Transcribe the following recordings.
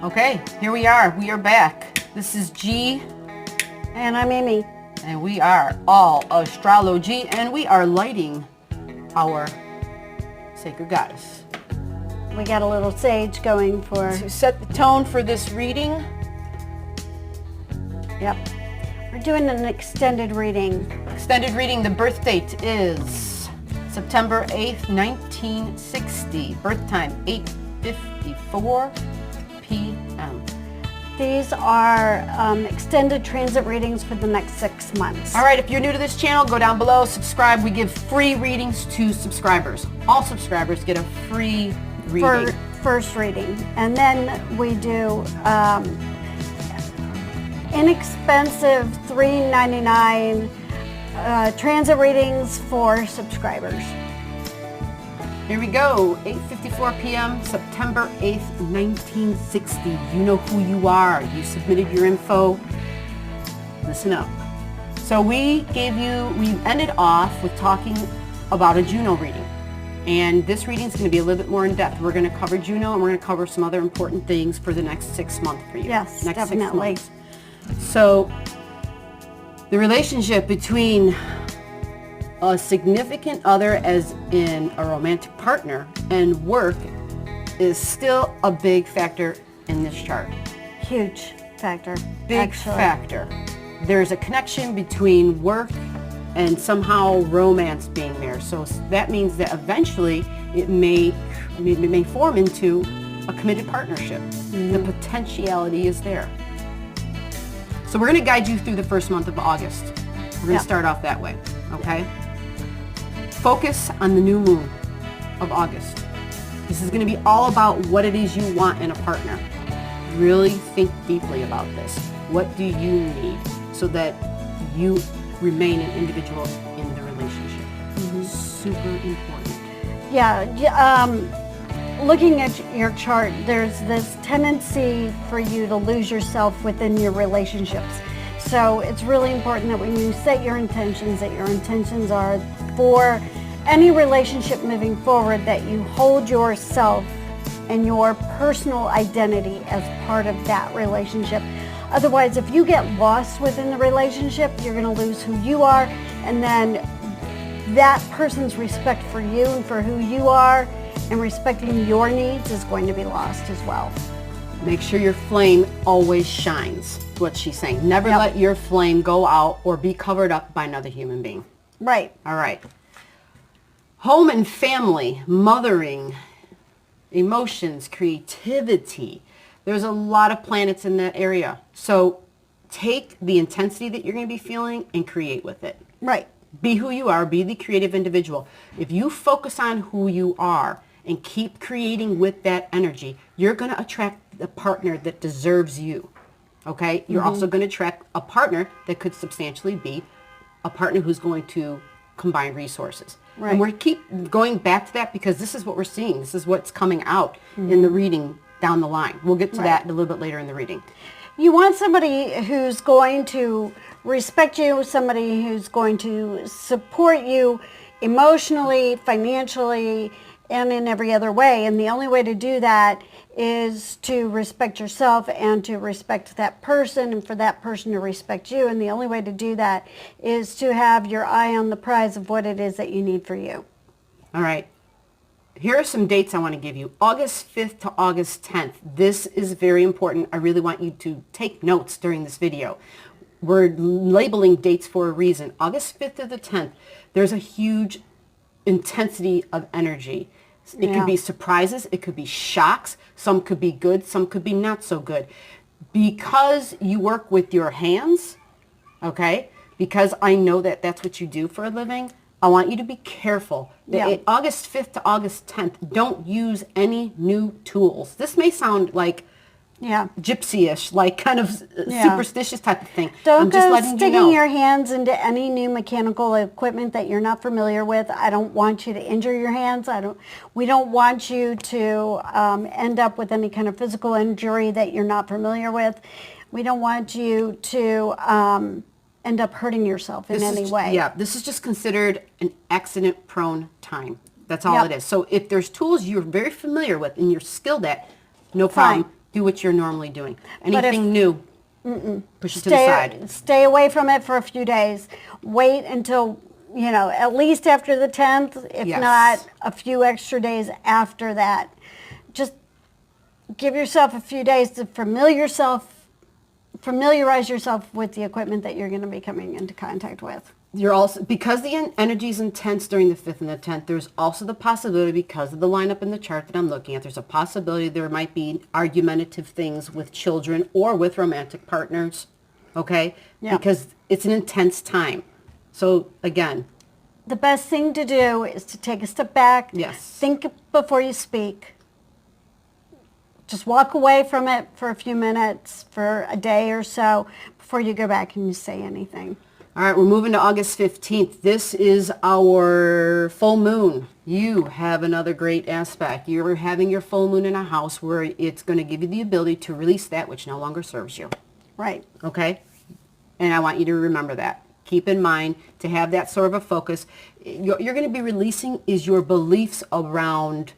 Okay, here we are. We are back. This is G. And I'm Amy. And we are all astrology, and we are lighting our sacred goddess. We got a little sage going for... To set the tone for this reading. Yep. We're doing an extended reading. Extended reading. The birth date is September 8th, 1960. Birth time, 8:54 p.m. These are extended transit readings for the next 6 months. All right, if you're new to this channel, go down below, subscribe. We give free readings to subscribers. All subscribers get a free reading. First reading. And then we do inexpensive $3.99 transit readings for subscribers. Here we go, 8:54 p.m., September 8th, 1960. You know who you are. You submitted your info. Listen up. So we ended off with talking about a Juno reading. And this reading is going to be a little bit more in depth. We're going to cover Juno, and we're going to cover some other important things for the next 6 months for you. Yes, next definitely. 6 months. So the relationship between a significant other, as in a romantic partner, and work is still a big factor in this chart. Huge factor. Big factor. There's a connection between work and somehow romance being there. So that means that eventually it may form into a committed partnership. Mm-hmm. The potentiality is there. So we're going to guide you through the first month of August. We're going to start off that way, okay? Focus on the new moon of August. This is going to be all about what it is you want in a partner. Really think deeply about this. What do you need so that you remain an individual in the relationship? Mm-hmm. Super important. Yeah, looking at your chart, there's this tendency for you to lose yourself within your relationships. So it's really important that when you set your intentions, that your intentions are for any relationship moving forward, that you hold yourself and your personal identity as part of that relationship. Otherwise, if you get lost within the relationship, you're going to lose who you are, and then that person's respect for you and for who you are and respecting your needs is going to be lost as well. Make sure your flame always shines, what she's saying. Never let your flame go out or be covered up by another human being. Right. All right. Home and family, mothering, emotions, creativity. There's a lot of planets in that area. So take the intensity that you're going to be feeling and create with it. Right. Be who you are. Be the creative individual. If you focus on who you are and keep creating with that energy, you're going to attract a partner that deserves you. Okay? You're also going to attract a partner that could substantially be a partner who's going to combine resources. Right. And we keep going back to that because this is what we're seeing. This is what's coming out in the reading down the line. We'll get to that a little bit later in the reading. You want somebody who's going to respect you, somebody who's going to support you emotionally, financially, and in every other way. And the only way to do that is to respect yourself and to respect that person, and for that person to respect you. And the only way to do that is to have your eye on the prize of what it is that you need for you. All right. Here are some dates I want to give you. August 5th to August 10th. This is very important. I really want you to take notes during this video. We're labeling dates for a reason. August 5th to the 10th, there's a huge intensity of energy. It could be surprises. It could be shocks. Some could be good. Some could be not so good. Because you work with your hands, okay, because I know that that's what you do for a living, I want you to be careful that August 5th to August 10th, don't use any new tools. This may sound like gypsy-ish, like kind of superstitious type of thing. Don't go sticking your hands into any new mechanical equipment that you're not familiar with. I don't want you to injure your hands. We don't want you to end up with any kind of physical injury that you're not familiar with. We don't want you to end up hurting yourself in any way. Yeah, this is just considered an accident-prone time. That's all it is. So if there's tools you're very familiar with and you're skilled at, no problem. Do what you're normally doing. But Anything new, push it to the side. Stay away from it for a few days. Wait until, at least after the 10th, if Yes. not a few extra days after that. Just give yourself a few days to familiarize yourself with the equipment that you're going to be coming into contact with. You're also, because the energy is intense during the 5th and the 10th, there's also the possibility, because of the lineup in the chart that I'm looking at, there's a possibility there might be argumentative things with children or with romantic partners, okay? Yeah. Because it's an intense time. So, again. The best thing to do is to take a step back. Yes. Think before you speak. Just walk away from it for a few minutes, for a day or so, before you go back and you say anything. All right, we're moving to August 15th. This is our full moon. You have another great aspect. You're having your full moon in a house where it's going to give you the ability to release that which no longer serves you. Right. Okay? And I want you to remember that. Keep in mind to have that sort of a focus. You're going to be releasing is your beliefs around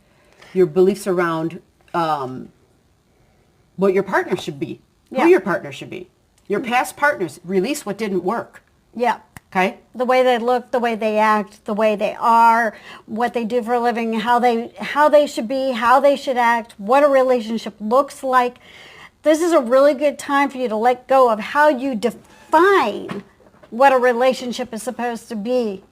what your partner should be, who your partner should be. Your past partners, release what didn't work. Yeah. Okay? The way they look, the way they act, the way they are, what they do for a living, how they should be, how they should act, what a relationship looks like. This is a really good time for you to let go of how you define what a relationship is supposed to be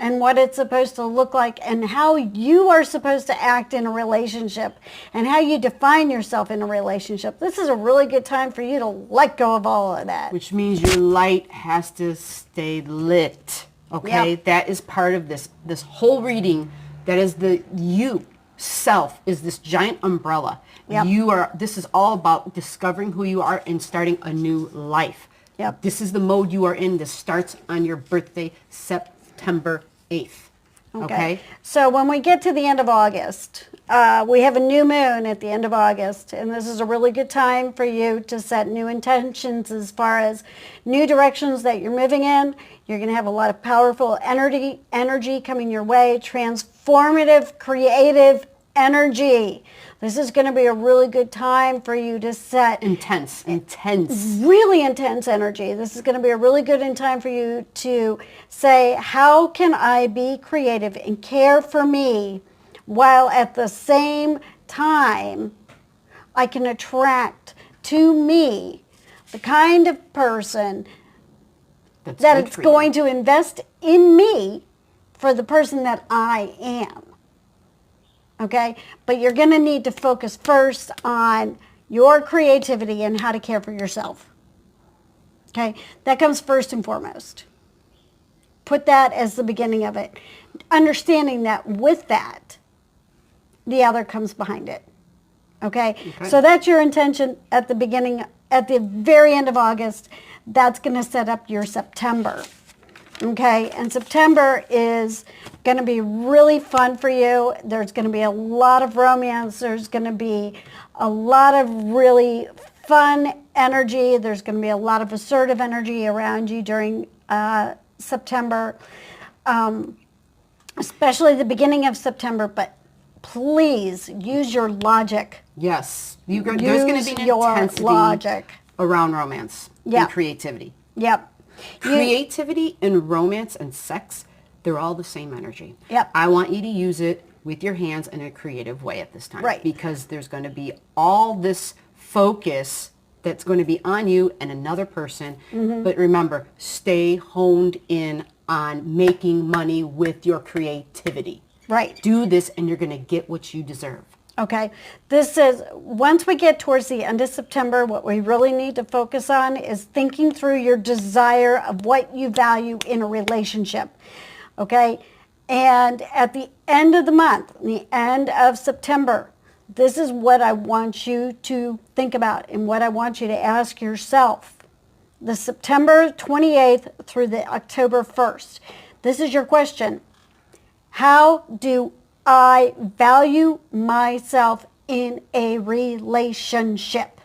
and what it's supposed to look like and how you are supposed to act in a relationship and how you define yourself in a relationship. This is a really good time for you to let go of all of that. Which means your light has to stay lit. Okay? Yep. That is part of this whole reading. That is you. Self is this giant umbrella. Yep. This is all about discovering who you are and starting a new life. Yep. This is the mode you are in. This starts on your birthday, September 8th. Okay? So when we get to the end of August, we have a new moon at the end of August, and this is a really good time for you to set new intentions as far as new directions that you're moving in. You're going to have a lot of powerful energy coming your way, transformative, creative energy. This is going to be a really good time for you to set Intense. really intense energy. This is going to be a really good time for you to say, how can I be creative and care for me while at the same time I can attract to me the kind of person that it's going to invest in me for the person that I am. Okay? But you're going to need to focus first on your creativity and how to care for yourself. Okay? That comes first and foremost. Put that as the beginning of it. Understanding that with that, the other comes behind it. Okay? So that's your intention at the very end of August. That's going to set up your September. Okay, and September is going to be really fun for you. There's going to be a lot of romance. There's going to be a lot of really fun energy. There's going to be a lot of assertive energy around you during September, especially the beginning of September. But please use your logic. Yes, there's going to be an intensity logic around romance and creativity. Yep. Creativity and romance and sex, they're all the same energy. Yep. I want you to use it with your hands in a creative way at this time. Right. Because there's going to be all this focus that's going to be on you and another person. Mm-hmm. But remember, stay honed in on making money with your creativity. Right. Do this and you're going to get what you deserve. Okay, this is, once we get towards the end of September, what we really need to focus on is thinking through your desire of what you value in a relationship, okay? And at the end of the month, the end of September, this is what I want you to think about and what I want you to ask yourself. The September 28th through the October 1st. This is your question. How do I value myself in a relationship?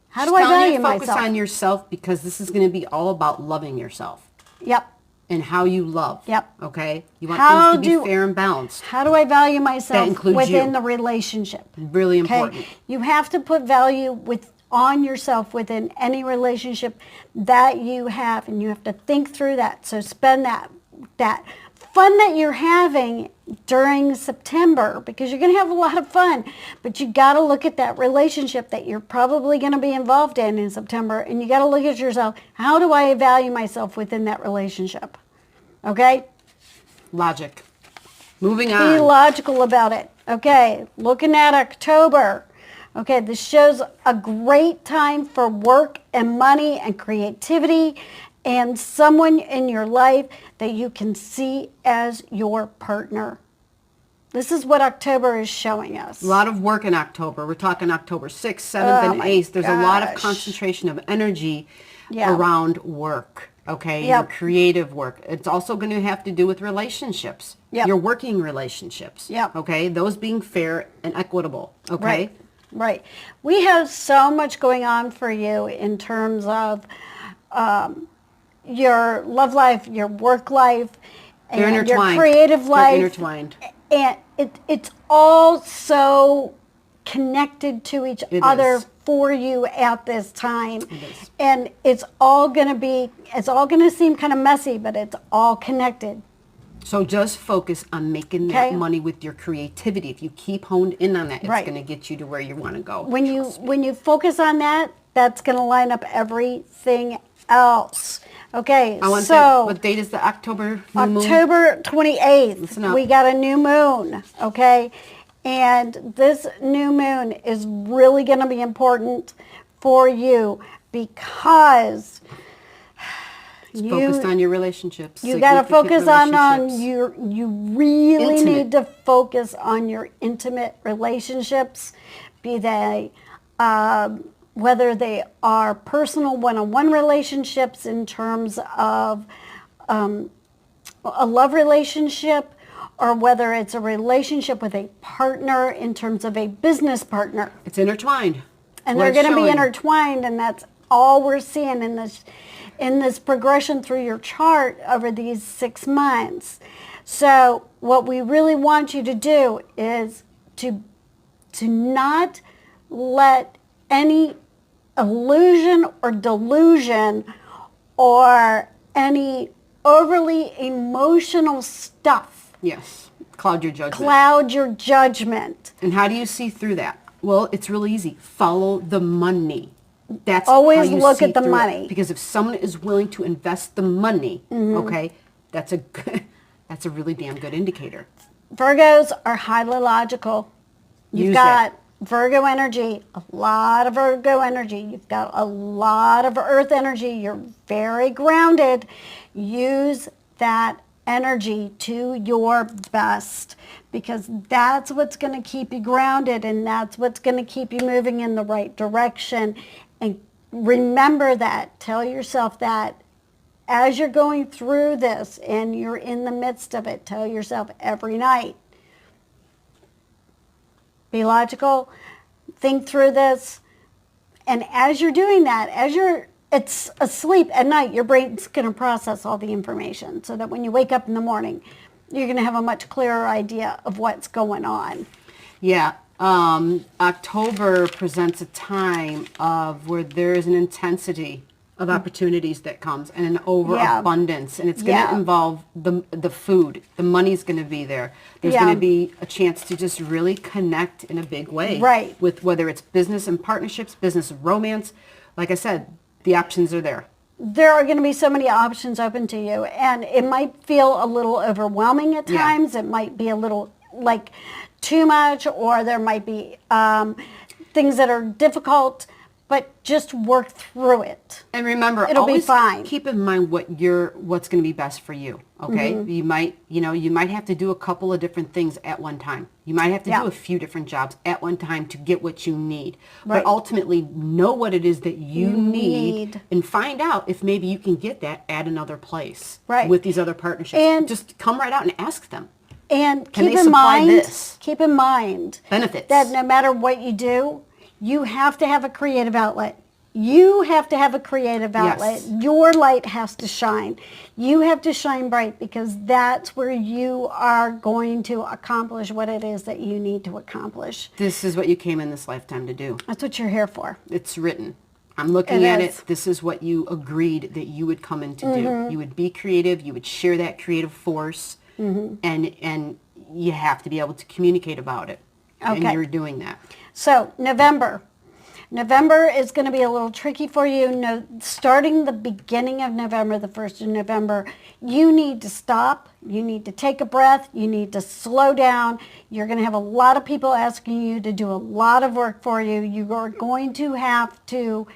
How do I value myself? Focus on yourself because this is going to be all about loving yourself. Yep. and how you love. Yep. Okay? You want things to be fair and balanced. How do I value myself within you. the relationship? Really important. Okay? You have to put value on yourself within any relationship that you have, and you have to think through that. So spend that fun that you're having during September, because you're going to have a lot of fun, but you got to look at that relationship that you're probably going to be involved in September, and you got to look at yourself. How do I value myself within that relationship? Okay? Logic. Moving on. Be logical about it. Okay, looking at October. Okay, this shows a great time for work and money and creativity and someone in your life that you can see as your partner. This is what October is showing us. A lot of work in October. We're talking October 6th, 7th, and 8th. There's a lot of concentration of energy around work, okay? Your creative work. It's also going to have to do with relationships, your working relationships, okay? Those being fair and equitable, okay? Right. We have so much going on for you in terms of your love life, your work life, and your creative life. They're intertwined. And it's all so connected to each other for you at this time. And it's all going to seem kind of messy, but it's all connected. So just focus on making that money with your creativity. If you keep honed in on that, it's going to get you to where you want to go. When you focus on that, that's going to line up everything else. Okay, what date is the October new moon? October 28th. We got a new moon, okay? And this new moon is really going to be important for you because focused on your relationships. You got to focus on you really need to focus on your intimate relationships, be they whether they are personal one-on-one relationships in terms of a love relationship, or whether it's a relationship with a partner in terms of a business partner. It's intertwined. And they're going to be intertwined, and that's all we're seeing in this progression through your chart over these 6 months. So what we really want you to do is to not let any illusion or delusion or any overly emotional stuff cloud your judgment. And how do you see through that? Well, it's really easy. Follow the money. That's always how you look see at the through money. It. Because if someone is willing to invest the money, okay, that's a really damn good indicator. Virgos are highly logical. You've got Virgo energy, a lot of Virgo energy. You've got a lot of Earth energy. You're very grounded. Use that energy to your best, because that's what's going to keep you grounded, and that's what's going to keep you moving in the right direction. And remember that. Tell yourself that as you're going through this and you're in the midst of it. Tell yourself every night. Be logical. Think through this. And as you're doing that, it's asleep at night, your brain's going to process all the information so that when you wake up in the morning, you're going to have a much clearer idea of what's going on. Yeah. October presents a time of where there is an intensity of opportunities that comes and an overabundance, and it's going to involve the food. The money's going to be there. There's going to be a chance to just really connect in a big way with whether it's business and partnerships, business and romance. Like I said, the options are there. There are going to be so many options open to you, and it might feel a little overwhelming at times. It might be a little like too much, or there might be things that are difficult, but just work through it. And remember, it'll be fine. Keep in mind what's going to be best for you. Okay, you might have to do a couple of different things at one time. You might have to do a few different jobs at one time to get what you need. Right. But ultimately, know what it is that you need and find out if maybe you can get that at another place with these other partnerships. And just come right out and ask them. And keep in mind benefits that no matter what you do, you have to have a creative outlet. You have to have a creative outlet. Yes. Your light has to shine. You have to shine bright because that's where you are going to accomplish what it is that you need to accomplish. This is what you came in this lifetime to do. That's what you're here for. It's written. I'm looking at it. This is what you agreed that you would come in to do. You would be creative. You would share that creative force. And you have to be able to communicate about it. Okay. And you're doing that. So November. November is going to be a little tricky for you. No, starting the beginning of November, the 1st of November, you need to stop. You need to take a breath. You need to slow down. You're going to have a lot of people asking you to do a lot of work for you. You are going to have to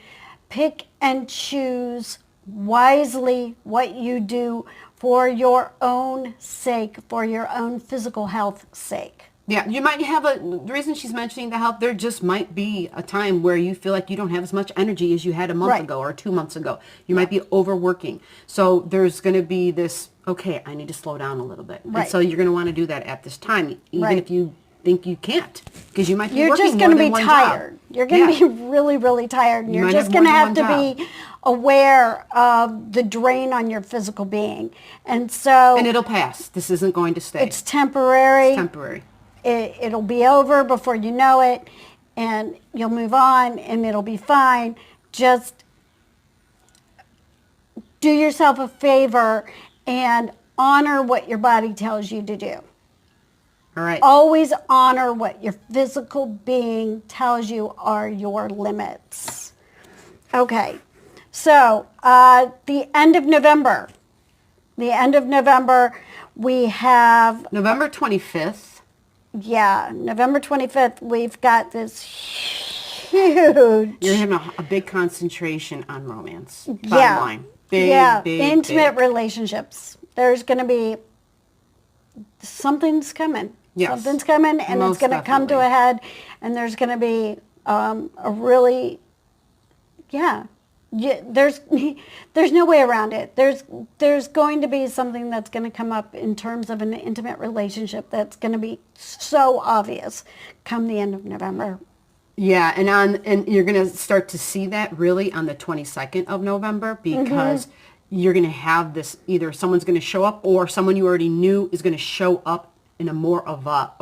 pick and choose wisely what you do for your own sake, for your own physical health's sake. Yeah, you might have the reason she's mentioning the health, there just might be a time where you feel like you don't have as much energy as you had a month ago or 2 months ago. You might be overworking. So there's going to be this, okay, I need to slow down a little bit. Right. And so you're going to want to do that at this time, even if you think you can't, because you might be You're working just going to be more than tired. one job. You're going to be really, really tired. And you're just going to have to be aware of the drain on your physical being. And so... And it'll pass. This isn't going to stay. It's temporary. It's temporary. It'll be over before you know it, and you'll move on, and it'll be fine. Just do yourself a favor and honor what your body tells you to do. All right. Always honor what your physical being tells you are your limits. Okay, so the end of November. The end of November, we have... November 25th. Yeah, November 25th, we've got this huge... You're having a big concentration on romance. Bottom line. Big, intimate relationships. There's going to be... Something's coming. Yes. Something's coming, and Most it's going to come to a head, and there's going to be a really... there's no way around it. There's going to be something that's going to come up in terms of an intimate relationship that's going to be so obvious come the end of November. Yeah, and you're going to start to see that really on the 22nd of November because you're going to have this, either someone's going to show up or someone you already knew is going to show up in a more of a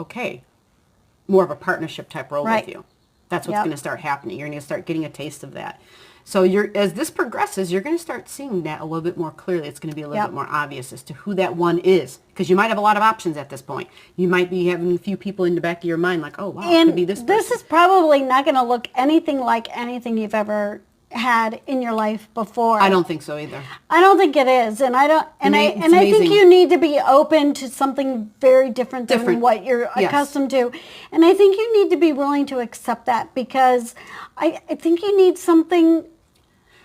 partnership type role with you. That's what's going to start happening. You're going to start getting a taste of that. So as this progresses, you're going to start seeing that a little bit more clearly. It's going to be a little bit more obvious as to who that one is. Because you might have a lot of options at this point. You might be having a few people in the back of your mind like, oh, wow, it could be this person. This is probably not going to look anything like anything you've ever had in your life before. I don't think so either. I don't think it is, and I think you need to be open to something very different than what you're accustomed to, and I think you need to be willing to accept that because I think you need something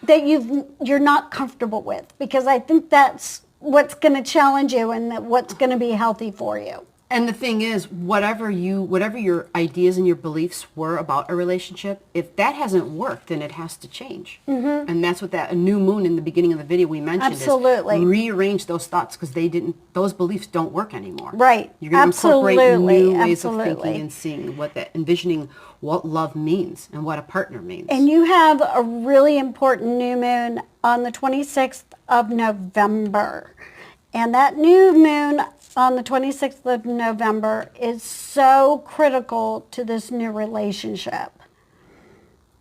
that you're not comfortable with because I think that's what's going to challenge you and what's going to be healthy for you. And the thing is, whatever your ideas and your beliefs were about a relationship, if that hasn't worked, then it has to change. Mm-hmm. And that's what a new moon in the beginning of the video we mentioned is rearrange those thoughts because those beliefs don't work anymore. Right. You're going to incorporate new ways of thinking and seeing envisioning what love means and what a partner means. And you have a really important new moon on the 26th of November. And that new moon on the 26th of November is so critical to this new relationship.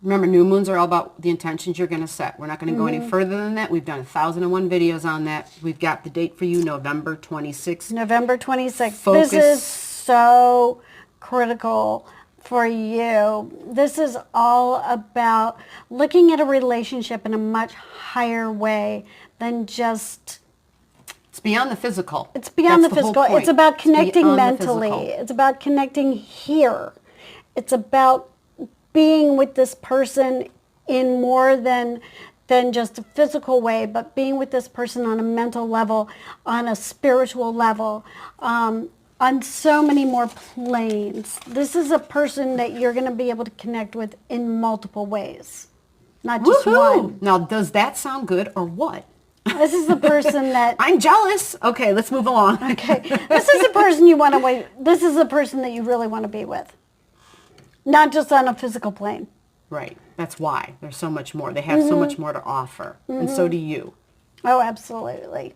Remember, new moons are all about the intentions you're going to set. We're not going to go any further than that. We've done 1,001 videos on that. We've got the date for you, November 26th. November 26th. Focus. This is so critical for you. This is all about looking at a relationship in a much higher way than just... It's beyond the physical. It's beyond the physical. It's about connecting mentally. It's about connecting here. It's about being with this person in more than just a physical way, but being with this person on a mental level, on a spiritual level, on so many more planes. This is a person that you're going to be able to connect with in multiple ways, not just one. Now, does that sound good or what? This is the person that... I'm jealous. Okay, let's move along. Okay. This is the person you want to... This is the person that you really want to be with. Not just on a physical plane. Right. That's why. There's so much more. They have so much more to offer. And so do you. Oh, absolutely.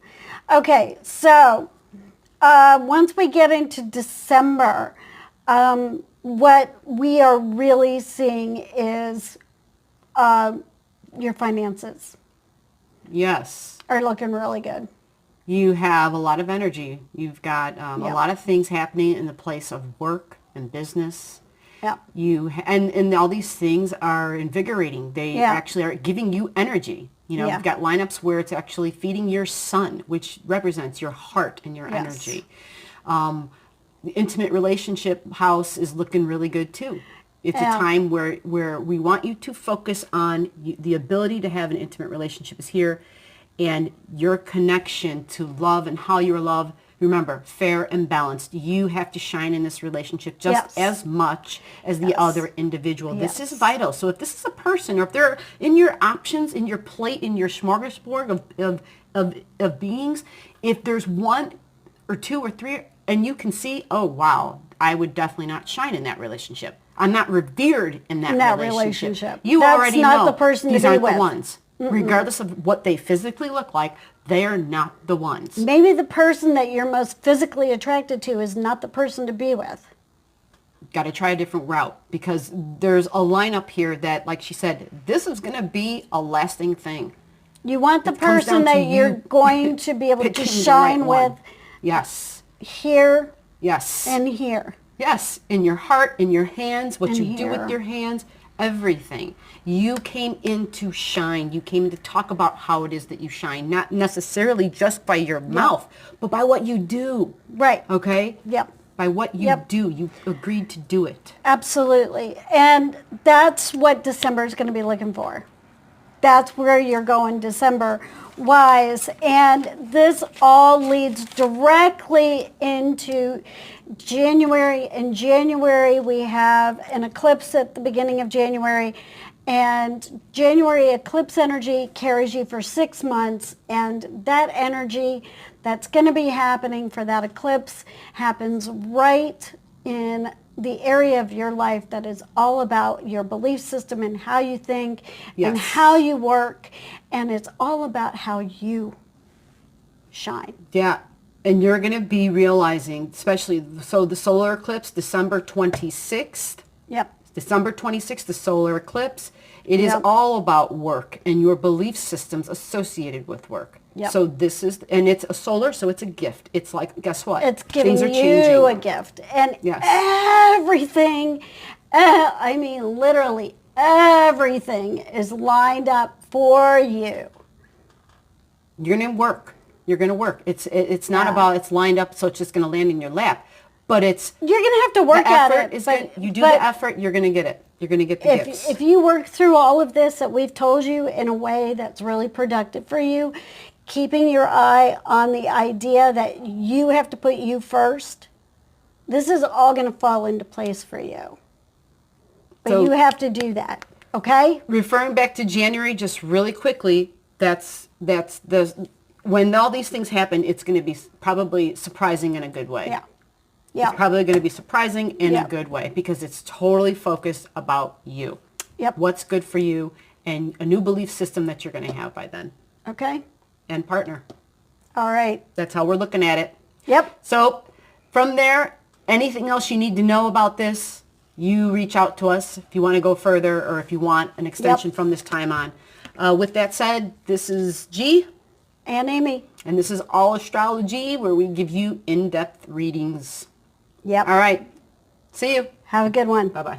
Okay, so once we get into December, what we are really seeing is your finances Yes. are looking really good. You have a lot of energy. You've got a lot of things happening in the place of work and business. Yeah. And all these things are invigorating. They actually are giving you energy. You know, you've got lineups where it's actually feeding your sun, which represents your heart and your energy. The intimate relationship house is looking really good too. It's a time where we want you to focus on the ability to have an intimate relationship is here, and your connection to love and how you're loved. Remember, fair and balanced. You have to shine in this relationship just as much as the other individual. This is vital. So if this is a person, or if they're in your options, in your plate, in your smorgasbord of beings, if there's one or two or three, and you can see, oh, wow, I would definitely not shine in that relationship. I'm not revered in that relationship. You That's already not know the person these to be aren't with. the ones. Regardless of what they physically look like, they're not the ones. Maybe the person that you're most physically attracted to is not the person to be with. Got to try a different route, because there's a lineup here that, like she said, this is going to be a lasting thing. You want the It comes person down to that you're you going to be able to picking the shine right one. with Yes. here Yes. and here. Yes. In your heart, in your hands, what And you do here. with your hands, everything. You came in to shine. You came to talk about how it is that you shine, not necessarily just by your mouth, but by what you do. Right. Okay? Yep. By what you do. You agreed to do it. Absolutely. And that's what December is going to be looking for. That's where you're going December-wise. And this all leads directly into January. In January, we have an eclipse at the beginning of January. And January eclipse energy carries you for 6 months. And that energy that's going to be happening for that eclipse happens right in the area of your life that is all about your belief system and how you think and how you work. And it's all about how you shine. Yeah. And you're going to be realizing, especially, so the solar eclipse, December 26th. Yep. December 26th, the solar eclipse. It is all about work and your belief systems associated with work. Yep. So this is, and it's a solar, so it's a gift. It's like, guess what? It's giving Things are you changing. a gift. And everything, I mean, literally everything is lined up for you. You're going to work. You're going to work. It's not about it's lined up so it's just going to land in your lap. But it's... You're going to have to work at it. You do the effort, you're going to get it. You're going to get the gifts. If you work through all of this that we've told you in a way that's really productive for you, keeping your eye on the idea that you have to put you first, this is all going to fall into place for you. But So, you have to do that, okay? Referring back to January, just really quickly, that's the... When all these things happen, it's going to be probably surprising in a good way. Yeah. Yeah. It's probably going to be surprising in a good way because it's totally focused about you. Yep. What's good for you and a new belief system that you're going to have by then. Okay. And partner. All right. That's how we're looking at it. Yep. So from there, anything else you need to know about this, you reach out to us if you want to go further or if you want an extension from this time on. With that said, this is G. And Amy. And this is All Astrology, where we give you in-depth readings. Yep. All right. See you. Have a good one. Bye-bye.